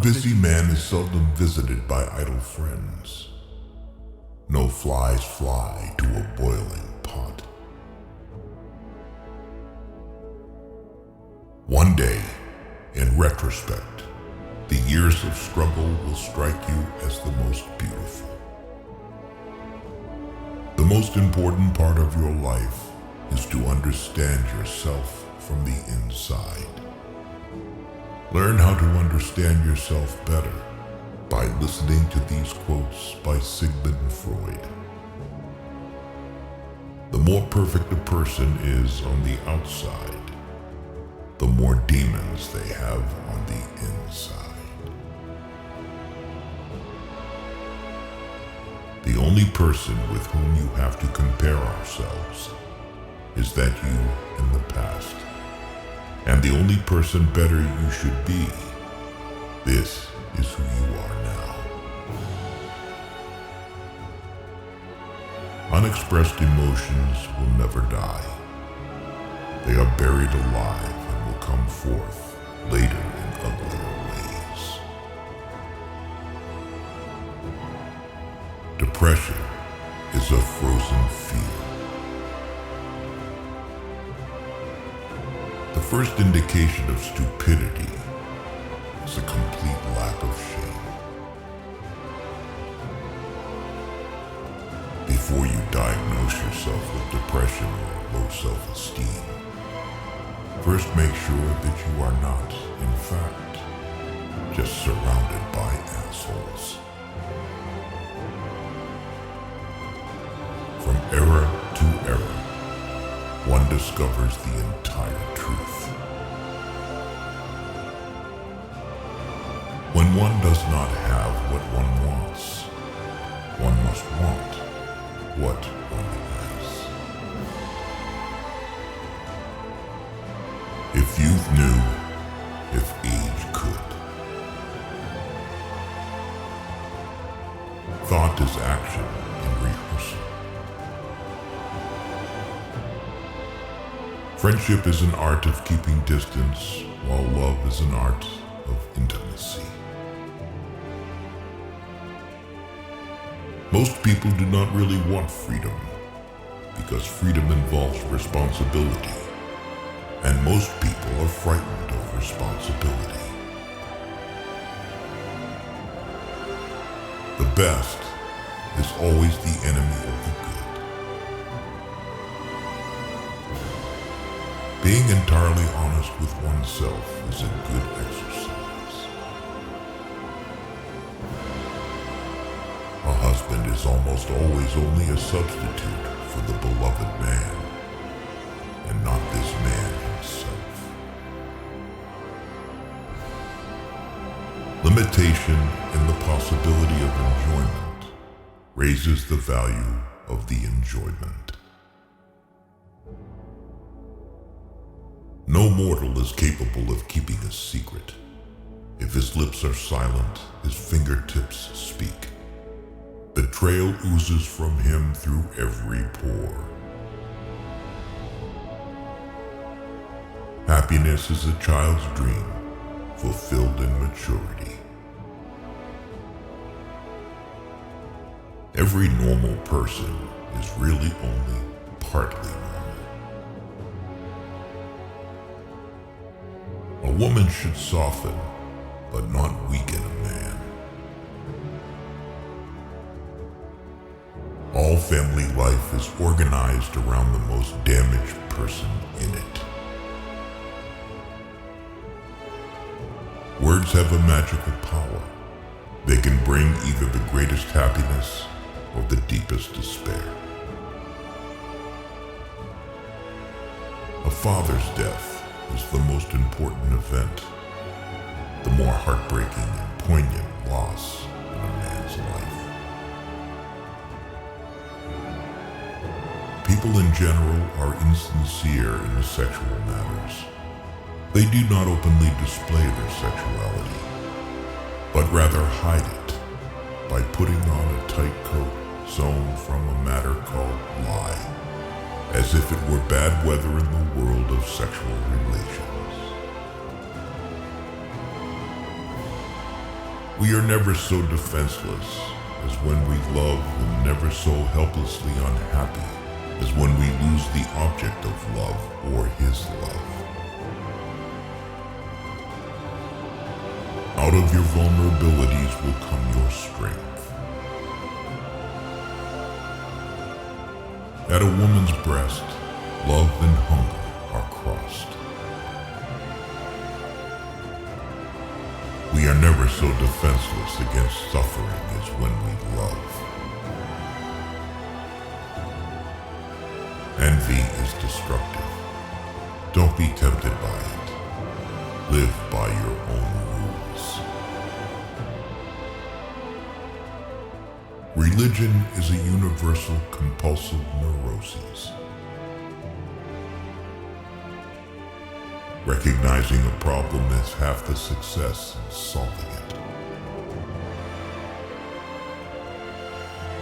busy man is seldom visited by idle friends. No flies fly to a boiling pot. One day, in retrospect, the years of struggle will strike you as the most beautiful. The most important part of your life is to understand yourself from the inside. Learn how to understand yourself better by listening to these quotes by Sigmund Freud. The more perfect a person is on the outside, the more demons they have on the inside. The only person with whom you have to compare ourselves is that you in the past. And the only person better you should be, this is who you are now. Unexpressed emotions will never die. They are buried alive and will come forth later in uglier ways. Depression is a frozen fear. The first indication of stupidity is a complete lack of shame. Before you diagnose yourself with depression or low self-esteem, first make sure that you are not, in fact, just surrounded by assholes. From era to era, one discovers the entire truth. When one does not have what one wants, one must want what one has. If youth knew, if age could. Thought is action in rehearsal. Friendship is an art of keeping distance, while love is an art of intimacy. Most people do not really want freedom, because freedom involves responsibility, and most people are frightened of responsibility. The best is always the enemy of the good. Being entirely honest with oneself is a good exercise. A husband is almost always only a substitute for the beloved man, and not this man himself. Limitation in the possibility of enjoyment raises the value of the enjoyment. No mortal is capable of keeping a secret. If his lips are silent, his fingertips speak. Betrayal oozes from him through every pore. Happiness is a child's dream, fulfilled in maturity. Every normal person is really only partly normal. A woman should soften, but not weaken a man. All family life is organized around the most damaged person in it. Words have a magical power. They can bring either the greatest happiness or the deepest despair. A father's death is the most important event, the more heartbreaking and poignant loss in a man's life. People in general are insincere in sexual matters. They do not openly display their sexuality, but rather hide it by putting on a tight coat sewn from a matter called lie, as if it were bad weather in the world of sexual relations. We are never so defenseless as when we love, and never so helplessly unhappy as when we lose the object of love or his love. Out of your vulnerabilities will come your strength. At a woman's breast, love and hunger are crossed. We are never so defenseless against suffering as when we love. Envy is destructive. Don't be tempted by it. Live by your own rules. Religion is a universal compulsive neurosis. Recognizing a problem is half the success in solving it.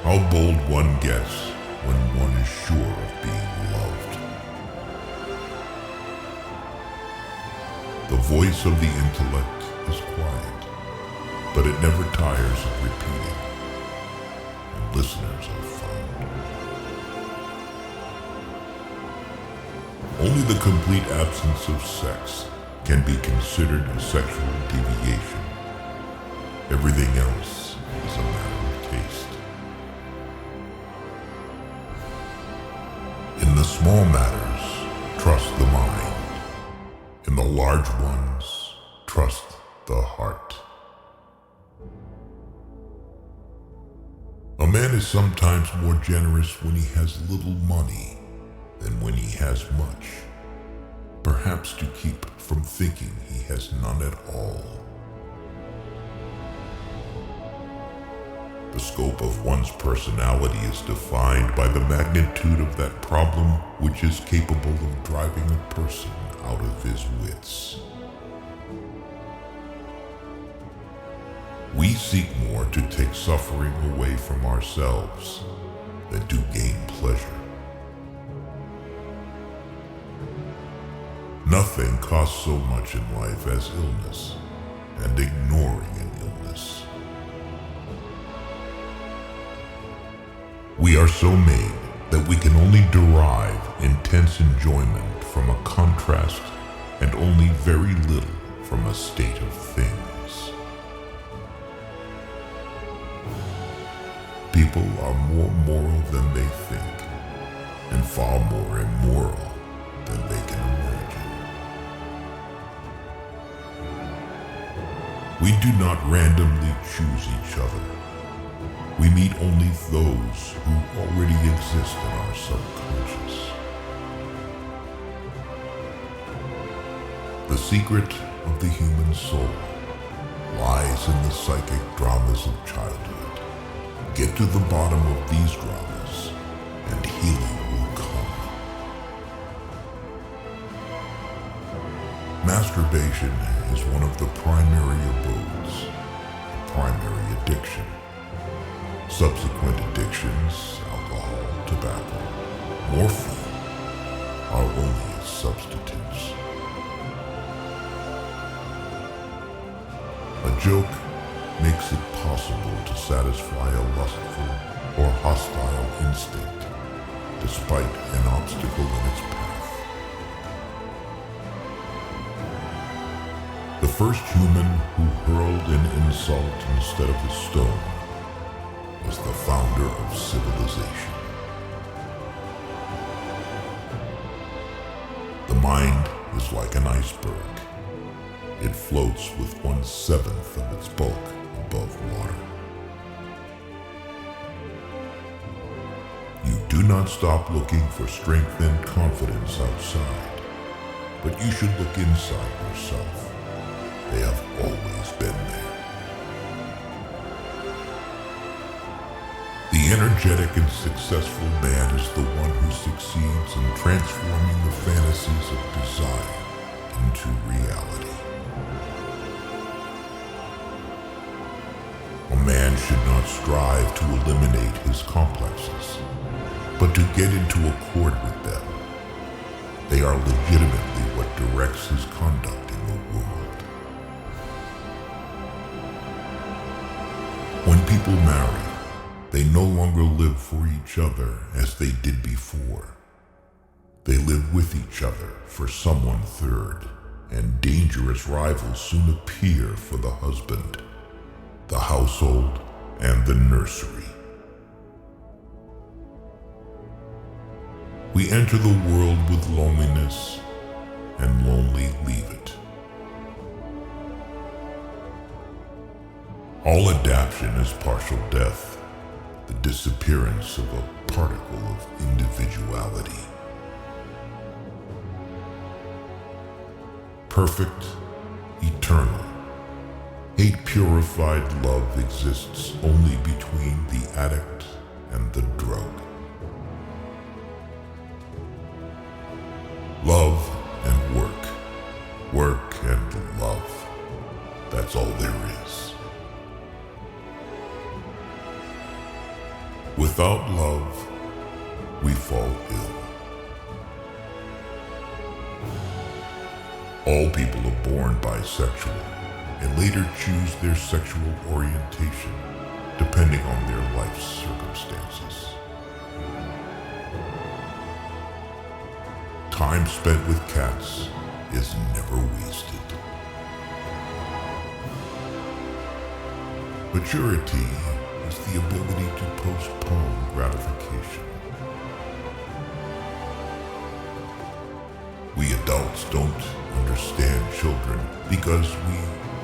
How bold one gets when one is sure of being loved. The voice of the intellect is quiet, but it never tires of repeating, and listeners are found. Only the complete absence of sex can be considered a sexual deviation. Everything else is a matter of taste. In the small matters, trust the mind. In the large ones, trust the heart. A man is sometimes more generous when he has little money than when he has much, perhaps to keep from thinking he has none at all. The scope of one's personality is defined by the magnitude of that problem which is capable of driving a person out of his wits. We seek more to take suffering away from ourselves than to gain pleasure. Nothing costs so much in life as illness and ignoring an illness. We are so made that we can only derive intense enjoyment from a contrast and only very little from a state of things. People are more moral than they think, and far more immoral than they can imagine. We do not randomly choose each other. We meet only those who already exist in our subconscious. The secret of the human soul lies in the psychic dramas of childhood. Get to the bottom of these dramas, and healing will come. Masturbation is one of the primary abodes, a primary addiction. Subsequent addictions, alcohol, tobacco, morphine, are only its substitutes. A joke makes it possible to satisfy a lustful or hostile instinct, despite an obstacle in its path. The first human who hurled an insult instead of a stone was the founder of civilization. The mind is like an iceberg. It floats with 1/7 of its bulk above water. You do not stop looking for strength and confidence outside, but you should look inside yourself. They have always been there. The energetic and successful man is the one who succeeds in transforming the fantasies of desire into reality. A man should not strive to eliminate his complexes, but to get into accord with them. They are legitimately what directs his conduct in the world. When people marry, they no longer live for each other as they did before. They live with each other for someone third, and dangerous rivals soon appear for the husband, the household, and the nursery. We enter the world with loneliness and lonely leave it. All adaptation is partial death, the disappearance of a particle of individuality. Perfect, eternal, hate-purified love exists only between the addict and the drug. Love and work, work and love, that's all there is. Without love, we fall ill. All people are born bisexual and later choose their sexual orientation depending on their life circumstances. Time spent with cats is never wasted. Maturity is the ability to postpone gratification. We adults don't understand children because we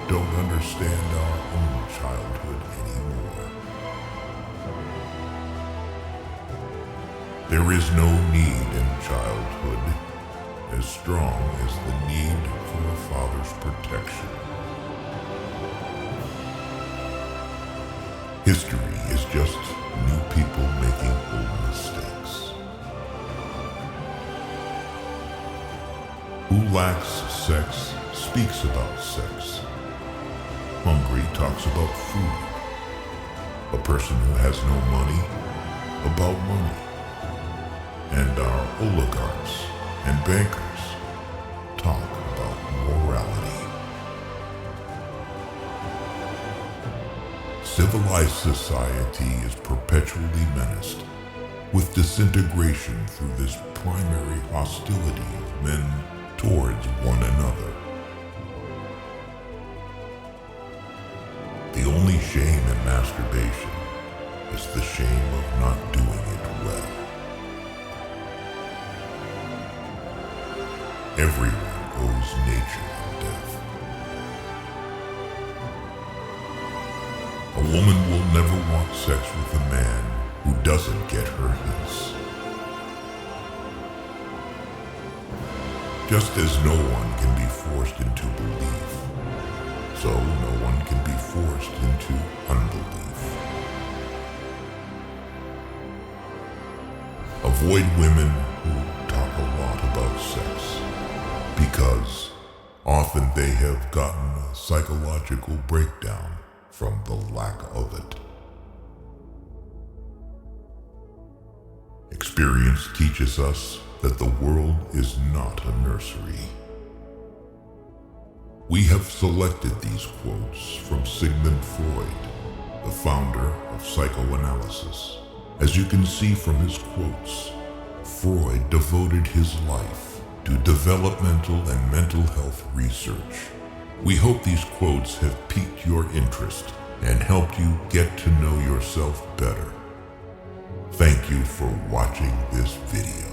don't understand our own childhood anymore. There is no need in childhood as strong as the need for a father's protection. History is just new people making old mistakes. Who lacks sex speaks about sex. Hungry talks about food. A person who has no money, about money. And our oligarchs and bankers talk about morality. Civilized society is perpetually menaced with disintegration through this primary hostility of men towards one another. The only shame in masturbation is the shame of not doing it well. Everyone owes nature and death. A woman will never want sex with a man who doesn't get her his. Just as no one can be forced into belief, so no one can be forced into unbelief. Avoid women who talk a lot about sex, because often they have gotten a psychological breakdown from the lack of it. Experience teaches us that the world is not a nursery. We have selected these quotes from Sigmund Freud, the founder of psychoanalysis. As you can see from his quotes, Freud devoted his life to developmental and mental health research. We hope these quotes have piqued your interest and helped you get to know yourself better. Thank you for watching this video.